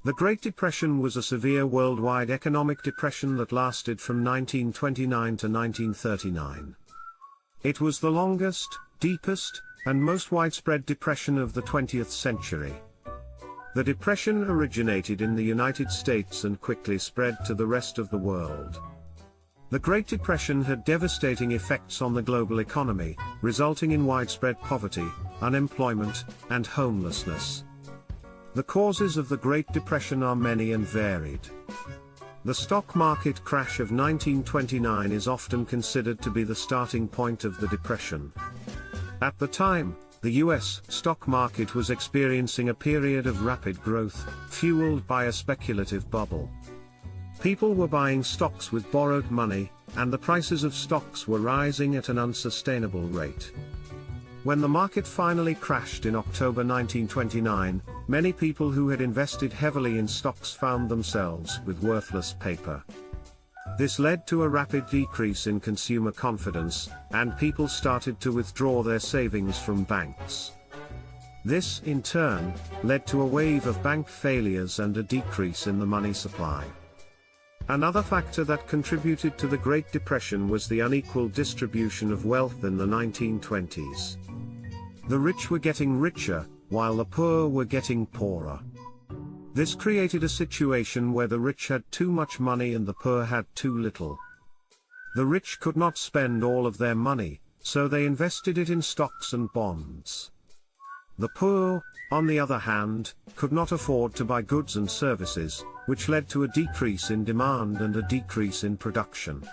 The Great Depression was a severe worldwide economic depression that lasted from 1929 to 1939. It was the longest, deepest, and most widespread depression of the 20th century. The depression originated in the United States and quickly spread to the rest of the world. The Great Depression had devastating effects on the global economy, resulting in widespread poverty, unemployment, and homelessness. The causes of the Great Depression are many and varied. The stock market crash of 1929 is often considered to be the starting point of the Depression. At the time, the US stock market was experiencing a period of rapid growth, fueled by a speculative bubble. People were buying stocks with borrowed money, and the prices of stocks were rising at an unsustainable rate. When the market finally crashed in October 1929, many people who had invested heavily in stocks found themselves with worthless paper. This led to a rapid decrease in consumer confidence, and people started to withdraw their savings from banks. This, in turn, led to a wave of bank failures and a decrease in the money supply. Another factor that contributed to the Great Depression was the unequal distribution of wealth in the 1920s. The rich were getting richer, while the poor were getting poorer. This created a situation where the rich had too much money and the poor had too little. The rich could not spend all of their money, so they invested it in stocks and bonds. The poor, on the other hand, could not afford to buy goods and services, which led to a decrease in demand and a decrease in production.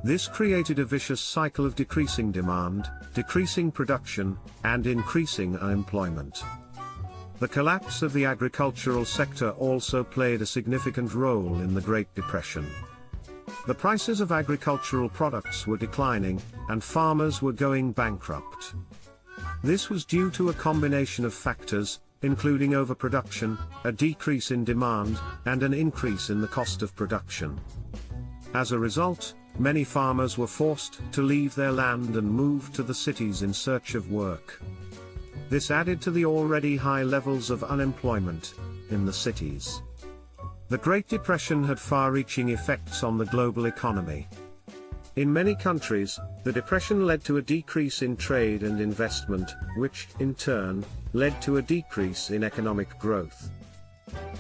This created a vicious cycle of decreasing demand, decreasing production, and increasing unemployment. The collapse of the agricultural sector also played a significant role in the Great Depression. The prices of agricultural products were declining, and farmers were going bankrupt. This was due to a combination of factors, including overproduction, a decrease in demand, and an increase in the cost of production. As a result, many farmers were forced to leave their land and move to the cities in search of work. This added to the already high levels of unemployment in the cities. The Great Depression had far-reaching effects on the global economy. In many countries, the Depression led to a decrease in trade and investment, which, in turn, led to a decrease in economic growth.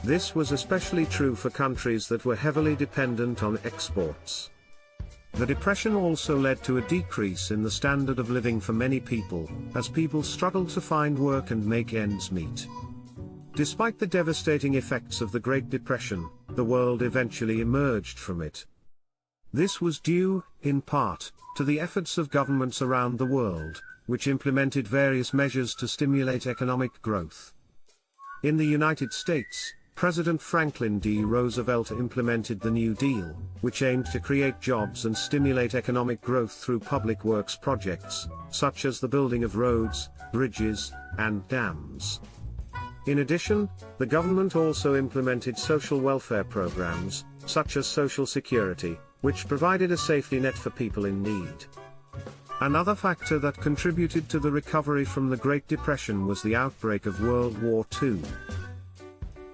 This was especially true for countries that were heavily dependent on exports. The Depression also led to a decrease in the standard of living for many people, as people struggled to find work and make ends meet. Despite the devastating effects of the Great Depression, the world eventually emerged from it. This was due, in part, to the efforts of governments around the world, which implemented various measures to stimulate economic growth. In the United States, President Franklin D. Roosevelt implemented the New Deal, which aimed to create jobs and stimulate economic growth through public works projects, such as the building of roads, bridges, and dams. In addition, the government also implemented social welfare programs, such as Social Security, which provided a safety net for people in need. Another factor that contributed to the recovery from the Great Depression was the outbreak of World War II.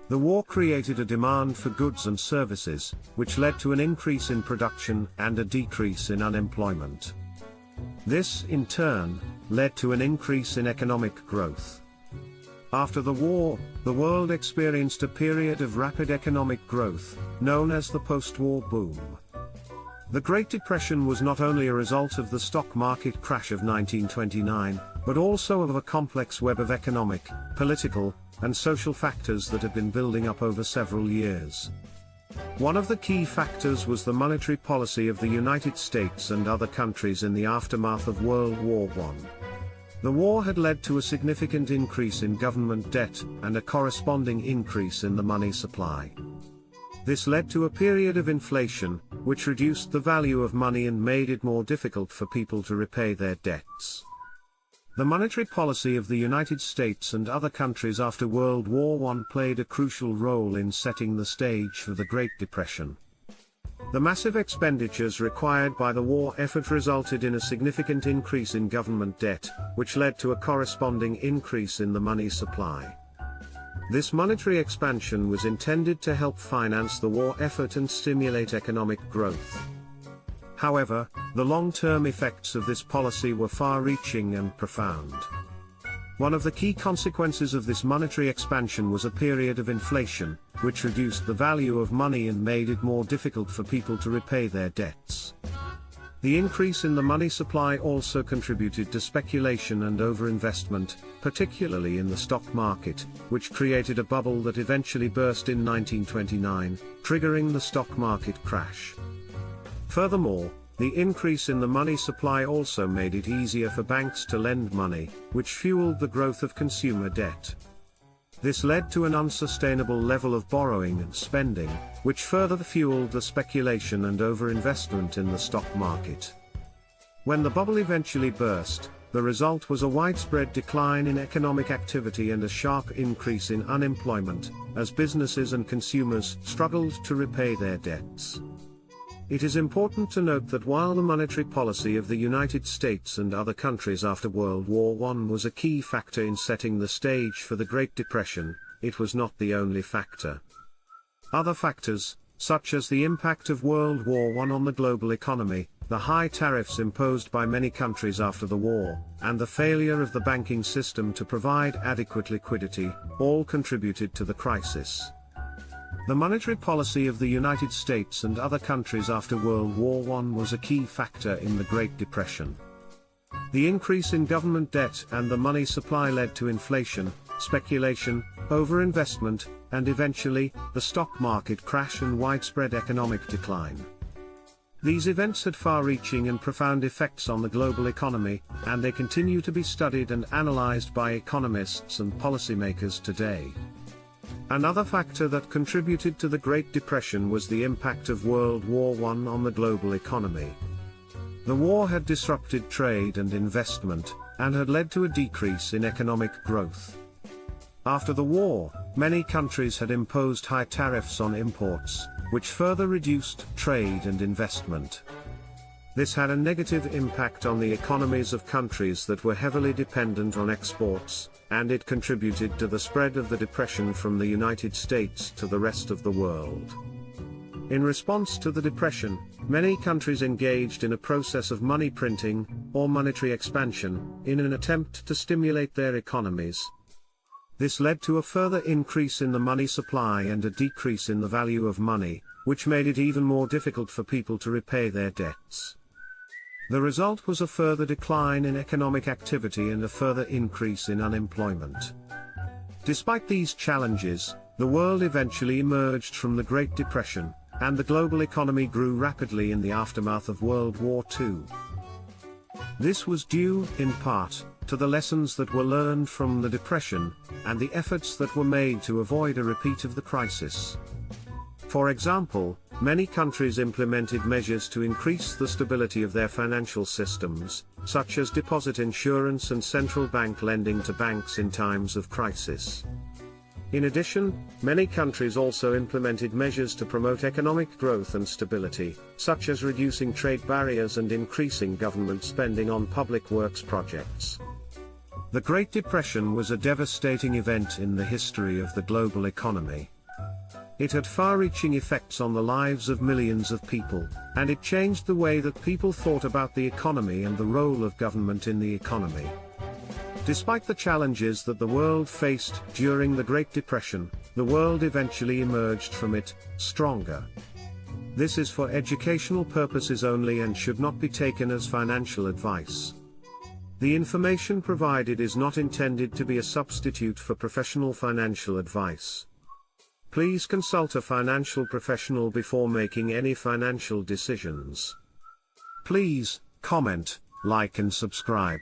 The war created a demand for goods and services, which led to an increase in production and a decrease in unemployment. This, in turn, led to an increase in economic growth. After the war, the world experienced a period of rapid economic growth, known as the post-war boom. The Great Depression was not only a result of the stock market crash of 1929, but also of a complex web of economic, political, and social factors that had been building up over several years. One of the key factors was the monetary policy of the United States and other countries in the aftermath of World War I. The war had led to a significant increase in government debt and a corresponding increase in the money supply. This led to a period of inflation, which reduced the value of money and made it more difficult for people to repay their debts. The monetary policy of the United States and other countries after World War I played a crucial role in setting the stage for the Great Depression. The massive expenditures required by the war effort resulted in a significant increase in government debt, which led to a corresponding increase in the money supply. This monetary expansion was intended to help finance the war effort and stimulate economic growth. However, the long-term effects of this policy were far-reaching and profound. One of the key consequences of this monetary expansion was a period of inflation, which reduced the value of money and made it more difficult for people to repay their debts. The increase in the money supply also contributed to speculation and overinvestment, particularly in the stock market, which created a bubble that eventually burst in 1929, triggering the stock market crash. Furthermore, the increase in the money supply also made it easier for banks to lend money, which fueled the growth of consumer debt. This led to an unsustainable level of borrowing and spending, which further fueled the speculation and overinvestment in the stock market. When the bubble eventually burst, the result was a widespread decline in economic activity and a sharp increase in unemployment, as businesses and consumers struggled to repay their debts. It is important to note that while the monetary policy of the United States and other countries after World War I was a key factor in setting the stage for the Great Depression, it was not the only factor. Other factors, such as the impact of World War I on the global economy, the high tariffs imposed by many countries after the war, and the failure of the banking system to provide adequate liquidity, all contributed to the crisis. The monetary policy of the United States and other countries after World War I was a key factor in the Great Depression. The increase in government debt and the money supply led to inflation, speculation, overinvestment, and eventually, the stock market crash and widespread economic decline. These events had far-reaching and profound effects on the global economy, and they continue to be studied and analyzed by economists and policymakers today. Another factor that contributed to the Great Depression was the impact of World War I on the global economy. The war had disrupted trade and investment, and had led to a decrease in economic growth. After the war, many countries had imposed high tariffs on imports, which further reduced trade and investment. This had a negative impact on the economies of countries that were heavily dependent on exports, and it contributed to the spread of the Depression from the United States to the rest of the world. In response to the Depression, many countries engaged in a process of money printing, or monetary expansion, in an attempt to stimulate their economies. This led to a further increase in the money supply and a decrease in the value of money, which made it even more difficult for people to repay their debts. The result was a further decline in economic activity and a further increase in unemployment. Despite these challenges, the world eventually emerged from the Great Depression, and the global economy grew rapidly in the aftermath of World War II. This was due, in part, to the lessons that were learned from the Depression, and the efforts that were made to avoid a repeat of the crisis. For example, many countries implemented measures to increase the stability of their financial systems, such as deposit insurance and central bank lending to banks in times of crisis. In addition, many countries also implemented measures to promote economic growth and stability, such as reducing trade barriers and increasing government spending on public works projects. The Great Depression was a devastating event in the history of the global economy. It had far-reaching effects on the lives of millions of people, and it changed the way that people thought about the economy and the role of government in the economy. Despite the challenges that the world faced during the Great Depression, the world eventually emerged from it stronger. This is for educational purposes only and should not be taken as financial advice. The information provided is not intended to be a substitute for professional financial advice. Please consult a financial professional before making any financial decisions. Please, comment, like and subscribe.